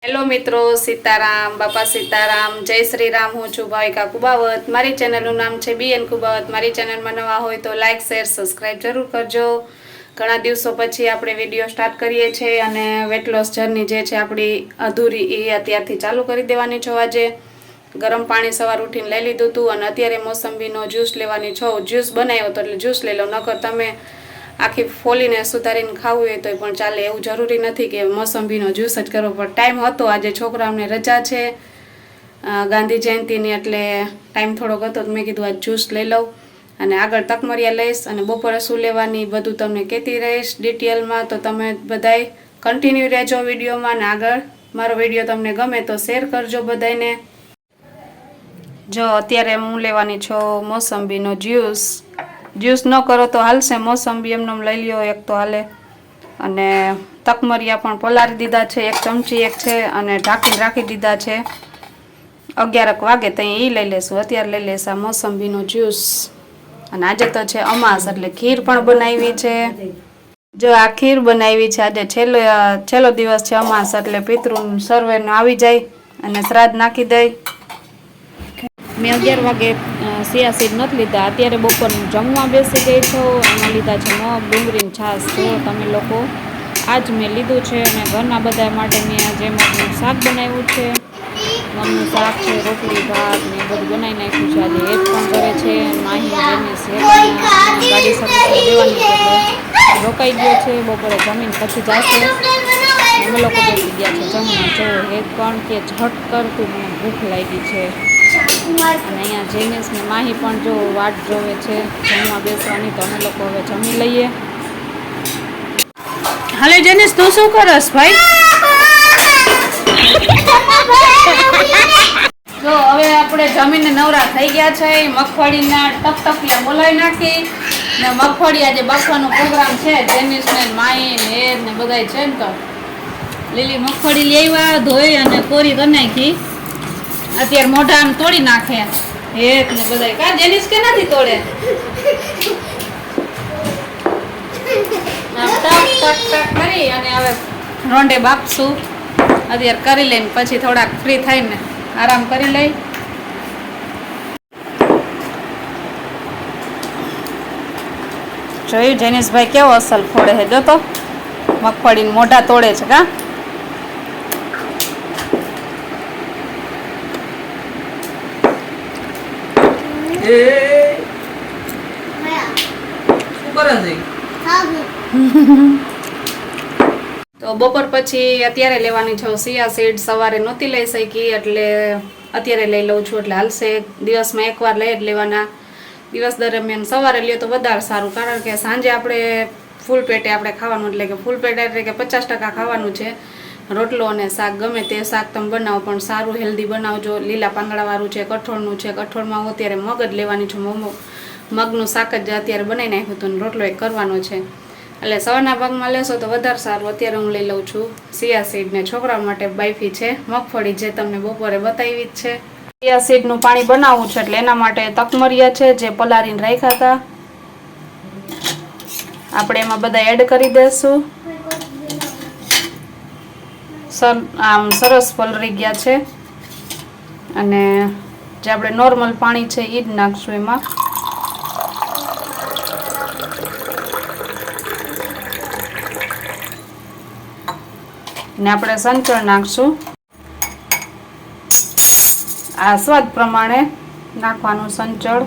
Hello મિત્રો, સીતારામ બાપા સીતારામ, જય શ્રી રામ। હું છું ભાવિકા કુબાવત। મારી ચેનલનું નામ છે બીએન કુબાવત। મારી ચેનલમાં નવા હોય તો લાઇક શેર સબસ્ક્રાઇબ જરૂર કરજો। ઘણા દિવસો પછી આપણે વિડીયો સ્ટાર્ટ કરીએ છીએ અને વેટ લોસ જર્ની જે છે આપણી અધૂરી એ અત્યારથી ચાલુ કરી દેવાની છો। આજે ગરમ પાણી સવાર ઉઠીને લઈ લીધું હતું અને અત્યારે મોસંબીનો જ્યુસ લેવાની છો। જ્યુસ બનાવ્યો તો એટલે જ્યુસ લઈ લો, નકર તમે આખી ફોલીને સુધારીને ખાવું હોય તો પણ ચાલે, એવું જરૂરી નથી કે મોસંબીનો જ્યુસ જ કરવો પડે। ટાઈમ હતો, આજે છોકરાઓને રજા છે ગાંધી જયંતિની, એટલે ટાઈમ થોડોક હતો તો મેં કીધું આજ જ્યુસ લઈ લઉં અને આગળ તકમરિયા લઈશ અને બપોરે શું લેવાની બધું તમને કહેતી રહીશ ડિટેલમાં। તો તમે બધાય કન્ટિન્યુ રહેજો વિડીયોમાં અને આગળ મારો વિડીયો તમને ગમે તો શેર કરજો બધાને। જો અત્યારે હું લેવાની છું મોસંબીનો જ્યુસ। જ્યુસ ન કરો તો હાલશે, મોસંબી એમને લઈ લ્યો એક તો હાલે। અને તકમરિયા પણ પલાળી દીધા છે, 1 ચમચી એક છે અને ઢાંકીને રાખી દીધા છે। 11 વાગે તો એ લઈ લેશું। અત્યારે લઈ લેશે મોસંબીનો જ્યુસ અને આજે તો છે અમાસ એટલે ખીર પણ બનાવી છે। જો આ ખીર બનાવી છે, આજે છેલ્લો દિવસ છે અમાસ એટલે પિતૃ સર્વેને આવી જાય અને શ્રાદ્ધ નાખી દઈ। મેં 11 વાગે સિયા સીડ નથી લીધા, અત્યારે બપોરનું જમવા બેસી ગઈ છું। એમાં લીધા છે મગ, ડુંગળીની છાશ। જો તમે લોકો આજ મેં લીધું છે અને ઘરના બધા માટે મેં આજે મગનું શાક બનાવ્યું છે। મગનું શાક છે, રોટલી ભાત ને બધું બનાવી નાખ્યું છે। આજે હેત પણ કરે છે, માહી જેને ગાડી સર્વિસ દેવાની છે એટલે રોકાઈ ગયો છે। બપોરે જમીન પછી જશે, અમે લોકો બેસી ગયા છે જમવા। જો હેત પણ કે ઝટ કરતું મને ભૂખ લાગી છે અને અહીંયા જેનેશ ને માહી પણ જો વાટ જોવે છે જમવા બેસવાની। તો અમે લોકો હવે જમી લઈએ। હાલે જેનેશ, તું શું કરસ ભાઈ? જો હવે આપણે જમીને નવરા થઈ ગયા છે। મગફળીના ટકટકિયા બોલાવી નાખી ને મગફળી આજે બાફવાનો પ્રોગ્રામ છે। જેનેશ ને માહી ને હેત ને બધાય છે ને તો લીલી મગફળી લઈ આવ્યા, ધોઈ અને કોરી કરી નાખી। અત્યારે મોઢા આમ તોડી નાખે હેત ને બધાય। કા જેનિસ કે નથી તોડે? આમ ટક ટક ટક કરી અને હવે રોંડે બાપશું। અત્યારે કરી લઈને પછી થોડાક ફ્રી થઈને આરામ કરી લઈ। જોયું જેનિસભાઈ કેવો અસલ ફોડે છે, જો તો મગફળીને મોઢા તોડે છે। કા તો બપોર પછી અત્યારે લેવાની છે સિયા સીડ। સવારે નહોતી લઈ શકી એટલે અત્યારે લઈ લઉં છું, એટલે હાલશે। દિવસમાં એકવાર લઈ જ લેવાના। દિવસ દરમિયાન સવારે લ્યો તો વધારે સારું, કારણ કે સાંજે આપણે ફૂલ પેટે આપણે ખાવાનું, એટલે કે ફૂલ પેટ એટલે કે 50% ખાવાનું છે। રોટલો અને શાક ગમે તે શાક તમે બનાવો પણ સારું હેલ્ધી બનાવજો। લીલા પાંદડાવાળું છે, કઠોળનું છે। કઠોળમાં હું અત્યારે મગ જ લેવાની છું। મગનું શાક જ અત્યારે બનાવી નાખ્યું હતું, રોટલો એક કરવાનો છે, એટલે સવારના ભાગમાં લેશો તો વધારે સારું। અત્યારે હું લઈ લઉં છું સિયા સીડ ને છોકરા માટે બાફી છે મગફળી, જે તમને બપોરે બતાવી જ છે। સિયા સીડનું પાણી બનાવવું છે એટલે એના માટે તકમરિયા છે જે પલાળીને રાખ્યા હતા, આપણે એમાં બધા એડ કરી દઈશું। આમ સરસ પલળી ગયા છે અને જે આપણે નોર્મલ પાણી છે એ જ નાખશું એમાં। ને આપણે સંચળ નાખશું, આ સ્વાદ પ્રમાણે નાખવાનું સંચળ।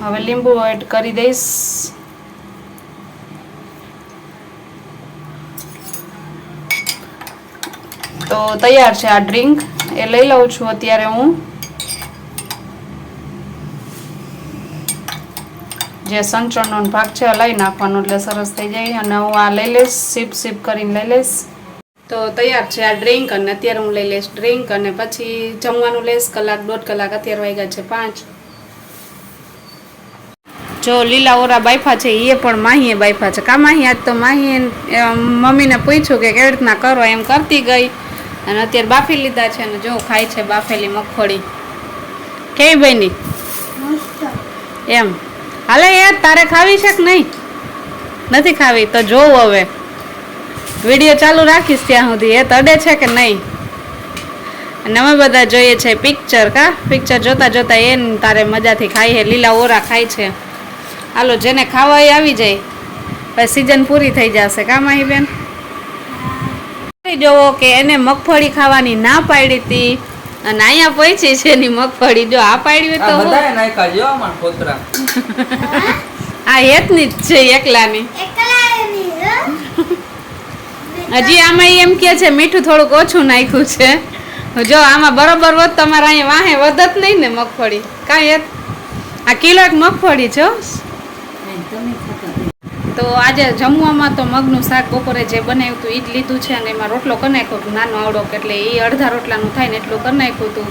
હવે લીંબુ એડ કરી દઈશ। તો તૈયાર છે આ ડ્રિંક, એ લઈ લઉં છું અત્યારે હું। જે સંચળનો ભાગ છે લઈ નાખવાનો એટલે સરસ થઈ જાય અને હું આ લઈ લઈશ, સીપ સીપ કરીને લઈ લઈશ। તો તૈયાર છે આ ડ્રિંક અને અત્યારે હું લઈ લઈશ ડ્રિંક અને પછી જમવાનું લઈશ 1 દોઢ કલાક। અત્યારે વાગ્યા છે 5। જો લીલા ઓરા બાફા છે એ પણ માહીએ બાફા છે। કા માહી? આજ તો માહીએ મમ્મીને પૂછ્યું કે કેવી રીતના કરો, એમ કરતી ગઈ અને અત્યારે બાફી લીધા છે અને જો ખાય છે બાફેલી મગફળી। કેવી બની? એમ હાલે યાર, તારે ખાવી છે કે નહીં? નથી ખાવી તો જોવું હવે। વિડીયો ચાલુ રાખીશ ત્યાં સુધી એ તડે છે કે નહીં। અને અમે બધા જોઈએ છે પિક્ચર. પિક્ચર જોતા જોતા એને તારે મજાથી ખાઈ છે, લીલા ઓરા ખાય છે. હાલો, જેને ખાવા એ આવી જાય, પછી સીઝન પૂરી થઈ જશે. કા માહી બેન? જોવો કે એને મગફળી ખાવાની ના પાડી હતી અને અહીંયા પહોંચી છે એની મગફળી. જો આ પાડી હોય તો બધાય નાખ્યા જો અમાર પોતરા. આ હેતની જ છે, એકલાની. હજી આમાં એમ કે છે મીઠું થોડુંક ઓછું નાખ્યું છે. જો આમાં બરોબર હોત તમારે અહીંયા વાહે વધત નહીં ને મગફળી. કાંઈ આ કિલો એક મગફળી છે. તો આજે જમવામાં તો મગનું શાક બપોરે જે બનાવ્યું હતું એ જ લીધું છે અને એમાં રોટલો કરી નાખ્યો હતું નાનો આવડોક, એટલે એ અડધા રોટલાનું થાય ને એટલું કરી નાખ્યું હતું.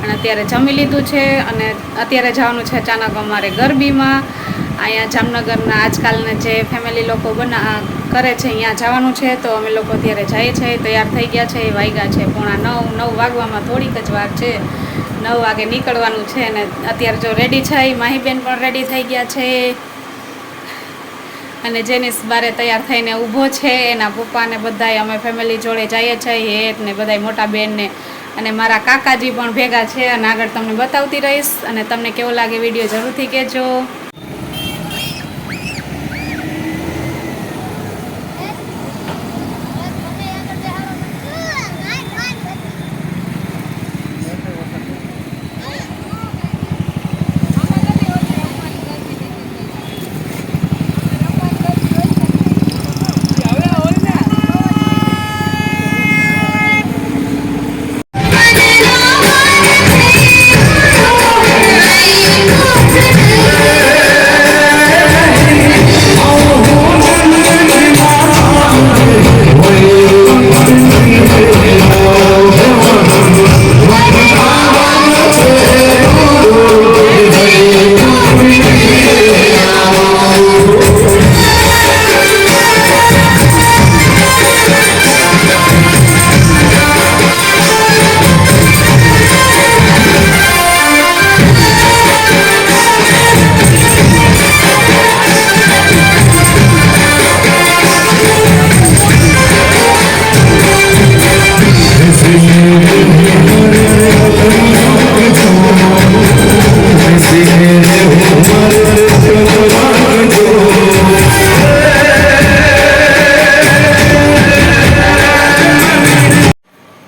અને અત્યારે જમી લીધું છે અને અત્યારે જવાનું છે અચાનક અમારે ગરબીમાં. અહીંયા જામનગરના આજકાલના જે ફેમિલી લોકો કરે છે અહીંયા જવાનું છે. તો અમે લોકો અત્યારે જઈએ છીએ, તૈયાર થઈ ગયા છે. એ વાગ્યા છે 9:30 વાગવામાં થોડીક જ વાર છે. 9 વાગે નીકળવાનું છે અને અત્યારે જો રેડી છે. માહીબેન પણ રેડી થઈ ગયા છે અને જેનિસ બારે તૈયાર થઈને ઊભો છે. એના પપ્પાને બધાય અમે ફેમિલી જોડે જઈએ છીએ. હેત ને બધાય મોટા બેનને અને મારા કાકાજી પણ ભેગા છે અને આગળ તમને બતાવતી રહીશ. અને તમને કેવો લાગે વિડીયો જરૂરથી કહેજો.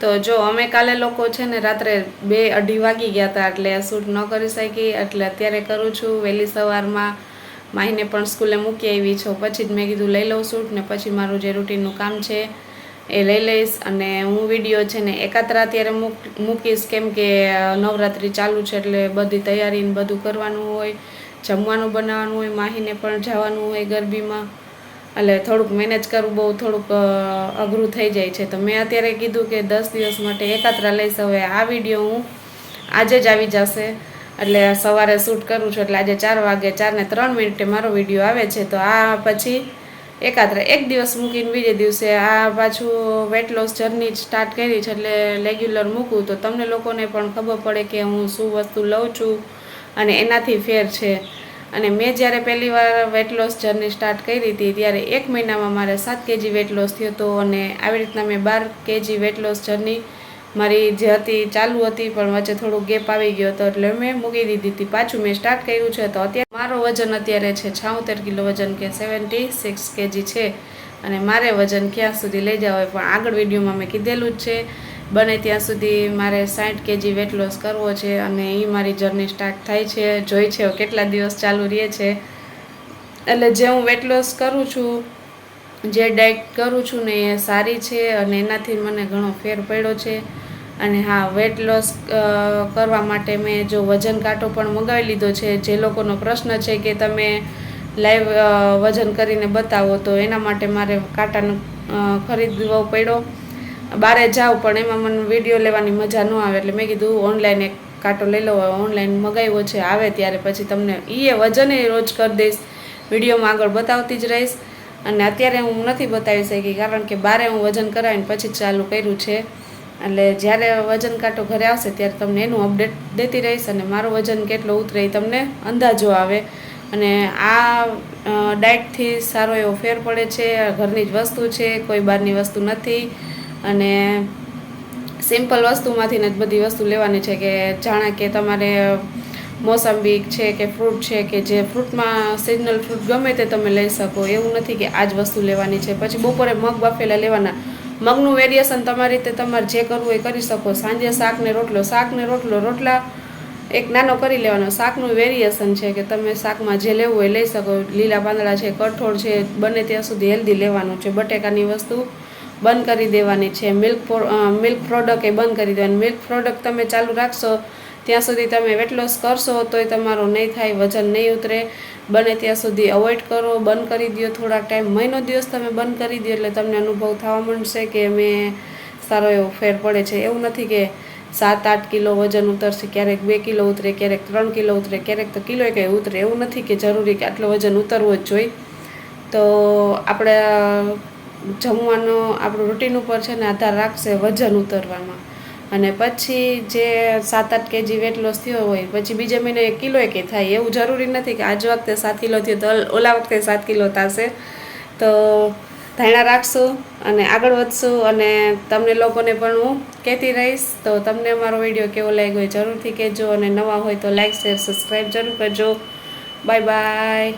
તો જો અમે કાલે લોકો છે ને રાત્રે 2-2:30 વાગી ગયા હતા એટલે શૂટ ન કરી શકી. એટલે અત્યારે કરું છું વહેલી સવારમાં. માહીને પણ સ્કૂલે મૂકી આવી છું, પછી જ મેં કીધું લઈ લઉં શૂટ ને પછી મારું જે રૂટીનનું કામ છે એ લઈ લઈશ. અને હું વિડીયો છે ને એકાત્રા અત્યારે મૂકીશ, કેમ કે નવરાત્રિ ચાલુ છે એટલે બધી તૈયારી ને બધું કરવાનું હોય, જમવાનું બનાવવાનું હોય, માહીને પણ જવાનું હોય ગરબીમાં, એટલે થોડુંક મેનેજ કરવું બહુ થોડુંક અઘરું થઈ જાય છે. તો મેં અત્યારે કીધું કે 10 દિવસ માટે એકાત્રા લઈશ. હવે આ વિડીયો હું આજે જ આવી જશે, એટલે સવારે શૂટ કરું છું એટલે આજે 4 વાગે 4:03 મારો વિડીયો આવે છે. તો આ પછી એકાત્રા એક દિવસ મૂકીને બીજે દિવસે આ પાછું વેટ લોસ જર્ની સ્ટાર્ટ કરી છે એટલે રેગ્યુલર મૂકું તો તમને લોકોને પણ ખબર પડે કે હું શું વસ્તુ લઉં છું અને એનાથી ફેર છે. અને મેં જ્યારે પહેલી વાર વેટ લોસ જર્ની સ્ટાર્ટ કરી હતી ત્યારે 1 મહિનામાં મારે 7 kg વેટ લોસ થયો હતો. અને આવી રીતના મેં 12 kg વેટ લોસ જર્ની મારી જે હતી ચાલુ હતી, પણ વચ્ચે થોડું ગેપ આવી ગયો હતો એટલે મેં મૂકી દીધી હતી. પાછું મેં સ્ટાર્ટ કર્યું છે. તો અત્યારે મારો વજન અત્યારે છે 76 કિલો વજન, કે 76 kg છે. અને મારે વજન ક્યાં સુધી લઈ જાવ હોય પણ આગળ વિડીયોમાં મેં કીધેલું જ છે. બને ત્યાં સુધી મારે 60 kg વેટ લોસ કરવો છે અને એ મારી જર્ની સ્ટાર્ટ થાય છે. જોઈ છે કેટલા દિવસ ચાલુ રહે છે. એટલે જે હું વેટ લોસ કરું છું, જે ડાયટ કરું છું ને એ સારી છે અને એનાથી મને ઘણો ફેર પડ્યો છે. અને હા, વેટ લોસ કરવા માટે મેં જો વજન કાંટો પણ મંગાવી લીધો છે. જે લોકોનો પ્રશ્ન છે કે તમે લાઈવ વજન કરીને બતાવો, તો એના માટે મારે કાંટાનો ખરીદવો પડ્યો. બહારે જાઉં પણ એમાં મને વિડીયો લેવાની મજા ન આવે એટલે મેં કીધું ઓનલાઈન એક કાંટો લઈ લો. ઓનલાઈન મગાવ્યો છે, આવે ત્યારે પછી તમને એ વજન રોજ કરી દઈશ, વિડીયોમાં આગળ બતાવતી જ રહીશ. અને અત્યારે હું નથી બતાવી શકી કારણ કે બારે હું વજન કરાવીને પછી ચાલુ કર્યું છે. એટલે જ્યારે વજન કાંટો ઘરે આવશે ત્યારે તમને એનું અપડેટ દેતી રહીશ અને મારું વજન કેટલો ઉતરે એ તમને અંદાજો આવે. અને આ ડાયટથી સારો એવો ફેર પડે છે. ઘરની જ વસ્તુ છે, કોઈ બહારની વસ્તુ નથી. અને સિમ્પલ વસ્તુમાંથી જ બધી વસ્તુ લેવાની છે. કે જાણે કે તમારે મોસંબી છે કે ફ્રૂટ છે કે જે ફ્રૂટમાં સિઝનલ ફ્રૂટ ગમે તે તમે લઈ શકો. એવું નથી કે આ જ વસ્તુ લેવાની છે. પછી બપોરે મગ બાફેલા લેવાના. મગનું વેરિએશન તમારી રીતે તમારે જે કરવું એ કરી શકો. સાંજે શાક ને રોટલો રોટલા એક નાનો કરી લેવાનો. શાકનું વેરિએશન છે કે તમે શાકમાં જે લેવું હોય લઈ શકો. લીલા પાંદડા છે, કઠોળ છે, બને ત્યાં સુધી હેલ્ધી લેવાનું છે. બટેકાની વસ્તુ બંધ કરી દેવાની છે. મિલ્ક પ્રોડક્ટ એ બંધ કરી દેવાની. મિલ્ક પ્રોડક્ટ તમે ચાલુ રાખશો ત્યાં સુધી તમે વેટ લોસ કરશો તોય તમારો નહીં થાય, વજન નહીં ઉતરે. બને ત્યાં સુધી અવોઇડ કરો, બંધ કરી દો થોડાક ટાઈમ. મહિનો દિવસ તમે બંધ કરી દો એટલે તમને અનુભવ થવા માંડશે કે મેં સારો એવો ફેર પડે છે. એવું નથી કે 7-8 કિલો વજન ઉતરશે, ક્યારેક 2 કિલો ઉતરે, ક્યારેક 3 કિલો ઉતરે, ક્યારેક તો કિલો કંઈ ઉતરે. એવું નથી કે જરૂરી કે આટલો વજન ઉતરવો જ જોઈએ. તો આપણે જમવાનો આપણું રૂટીન ઉપર છે ને આધાર રાખશે વજન ઉતરવામાં. અને પછી જે 7-8 કેજી વેટ લોસ થયો હોય પછી બીજે મહિને 1 કિલો કંઈ થાય એવું જરૂરી નથી કે આજ વખતે 7 કિલો થયો તો ઓલા વખતે 7 કિલો થશે. તો ધારણા રાખશું અને આગળ વધશું. અને તમને લોકોને પણ હું કહેતી રહીશ. તો તમને અમારો વિડીયો કેવો લાગ્યો જરૂરથી કહેજો. અને નવા હોય તો લાઈક, શેર, સબસ્ક્રાઈબ જરૂર કરજો. Bye bye.